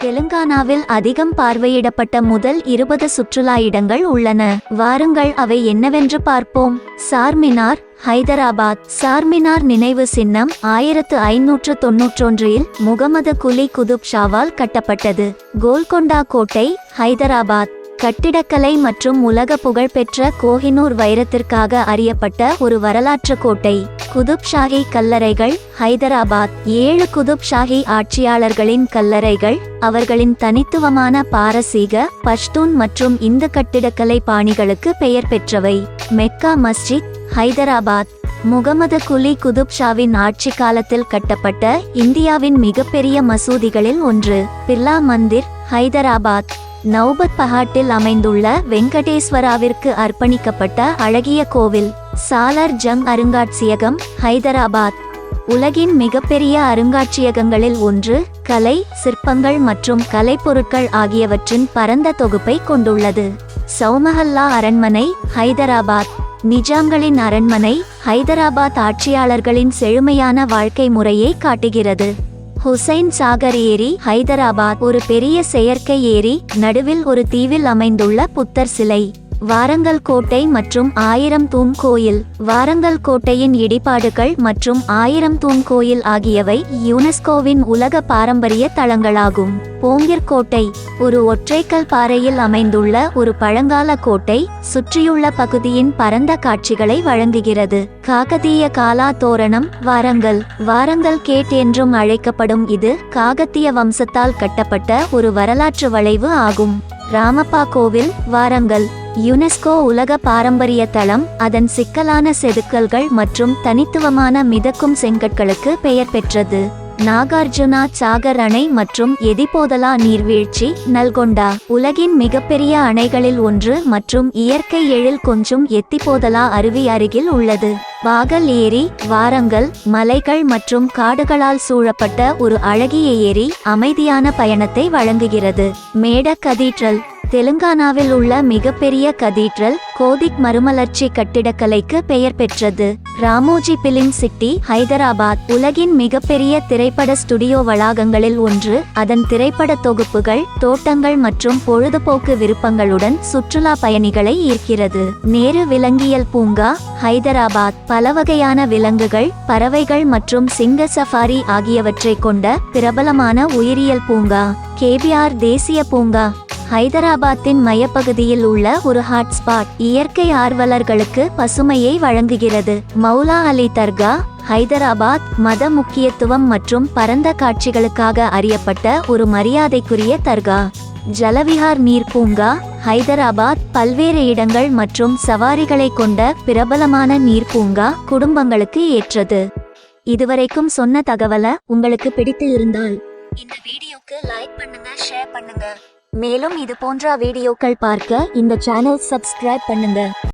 தெலுங்கானாவில் அதிகம் பார்வையிடப்பட்ட முதல் 20 சுற்றுலா இடங்கள் உள்ளன. வாருங்கள் அவை என்னவென்று பார்ப்போம். சார்மினார், ஹைதராபாத். சார்மினார் நினைவு சின்னம் 1591இல் முகமது குலி குதுப் ஷாவால் கட்டப்பட்டது. கோல்கொண்டா கோட்டை, ஹைதராபாத். கட்டிடக்கலை மற்றும் உலக புகழ்பெற்ற கோஹினூர் வைரத்திற்காக அறியப்பட்ட ஒரு வரலாற்று கோட்டை. குதுப் ஷாஹி கல்லறைகள், ஹைதராபாத். 7 குதுப் ஷாஹி ஆட்சியாளர்களின் கல்லறைகள் அவர்களின் தனித்துவமான பாரசீக, பஷ்தூன் மற்றும் இந்து கட்டிடக்கலை பாணிகளுக்கு பெயர் பெற்றவை. மெக்கா மஸ்ஜித், ஹைதராபாத். முகமது குலி குதுப் ஷாவின் ஆட்சி காலத்தில் கட்டப்பட்ட இந்தியாவின் மிகப்பெரிய மசூதிகளில் ஒன்று. பிர்லா மந்திர், ஹைதராபாத். நௌபத் பஹாட்டில் அமைந்துள்ள வெங்கடேஸ்வராவிற்கு அர்ப்பணிக்கப்பட்ட அழகிய கோவில். சாலர் ஜங் அருங்காட்சியகம், ஹைதராபாத். உலகின் மிகப்பெரிய அருங்காட்சியகங்களில் ஒன்று. கலை, சிற்பங்கள் மற்றும் கலைப்பொருட்கள் ஆகியவற்றின் பரந்த தொகுப்பை கொண்டுள்ளது. சௌமஹல்லா அரண்மனை, ஹைதராபாத். நிஜாம்களின் அரண்மனை ஹைதராபாத் ஆட்சியாளர்களின் செழுமையான வாழ்க்கை முறையை காட்டுகிறது. ஹுசைன் சாகர் ஏரி, ஹைதராபாத். ஒரு பெரிய செயற்கை ஏரி, நடுவில் ஒரு தீவில் அமைந்துள்ள புத்தர் சிலை. வாரங்கல் கோட்டை மற்றும் 1000 தூண் கோயில். வாரங்கல் கோட்டையின் இடிபாடுகள் மற்றும் 1000 தூண் கோயில் ஆகியவை யுனெஸ்கோவின் உலக பாரம்பரிய தளங்களாகும். போங்கிர் கோட்டை ஒரு ஒற்றைக்கல் பாறையில் அமைந்துள்ள ஒரு பழங்கால கோட்டை, சுற்றியுள்ள பகுதியின் பரந்த காட்சிகளை வழங்குகிறது. காகதீய காலா தோரணம், வாரங்கல். வாரங்கல் கேட் என்றும் அழைக்கப்படும் இது காகத்திய வம்சத்தால் கட்டப்பட்ட ஒரு வரலாற்று வளைவு ஆகும். ராமப்பா கோவில், வாரங்கல். யுனெஸ்கோ உலக பாரம்பரிய தளம் அதன் சிக்கலான செதுக்கல்கள் மற்றும் தனித்துவமான மிதக்கும் செங்கற்களுக்கு பெயர் பெற்றது. நாகார்ஜுனா சாகர் அணை மற்றும் எதிபோதலா நீர்வீழ்ச்சி, நல்கொண்டா. உலகின் மிகப்பெரிய அணைகளில் ஒன்று மற்றும் இயற்கை எழில் கொஞ்சம் எத்திபோதலா அருவி அருகில் உள்ளது. பாகல் ஏரி, வாரங்கல். மலைகள் மற்றும் காடுகளால் சூழப்பட்ட ஒரு அழகிய ஏரி அமைதியான பயணத்தை வழங்குகிறது. மேட கதீட்ரல் தெலுங்கானாவில் உள்ள மிகப்பெரிய கதீட்ரல் கோதிக் மறுமலர்ச்சி கட்டிடக்கலைக்கு பெயர் பெற்றது. Ramoji film city, Hyderabad. உலகின் மிகப்பெரிய திரைப்பட ஸ்டுடியோ வளாகங்களில் ஒன்று. அதன் திரைப்பட தொகுப்புகள், தோட்டங்கள் மற்றும் பொழுதுபோக்கு விருப்பங்களுடன் சுற்றுலா பயணிகளை ஈர்க்கிறது. நேரு விலங்கியல் பூங்கா, ஹைதராபாத். பலவகையான விலங்குகள், பறவைகள் மற்றும் சிங்க சஃபாரி ஆகியவற்றை கொண்ட பிரபலமான உயிரியல் பூங்கா. கேபிஆர் தேசிய பூங்கா ஹைதராபாத்தின் மையப்பகுதியில் உள்ள ஒரு ஹாட்ஸ்பாட். இயற்கை ஆர்வலர்களுக்கு பசுமையை வழங்குகிறது. மௌலா அலி தர்கா, ஹைதராபாத். மத முக்கியத்துவம் மற்றும் பரந்த காட்சிகளுக்காக அறியப்பட்ட ஒரு மரியாதைக்குரிய தர்கா. ஜலவிஹார் நீர் பூங்கா, ஹைதராபாத். பல்வேறு இடங்கள் மற்றும் சவாரிகளை கொண்ட பிரபலமான நீர் பூங்கா குடும்பங்களுக்கு ஏற்றது. இதுவரைக்கும் சொன்ன தகவலை உங்களுக்கு பிடித்து இருந்தால் இந்த வீடியோக்கு லைக் பண்ணுங்க, ஷேர் பண்ணுங்க. மேலும் இது போன்ற வீடியோக்கள் பார்க்க இந்த சேனல் சப்ஸ்கிரைப் பண்ணுங்க.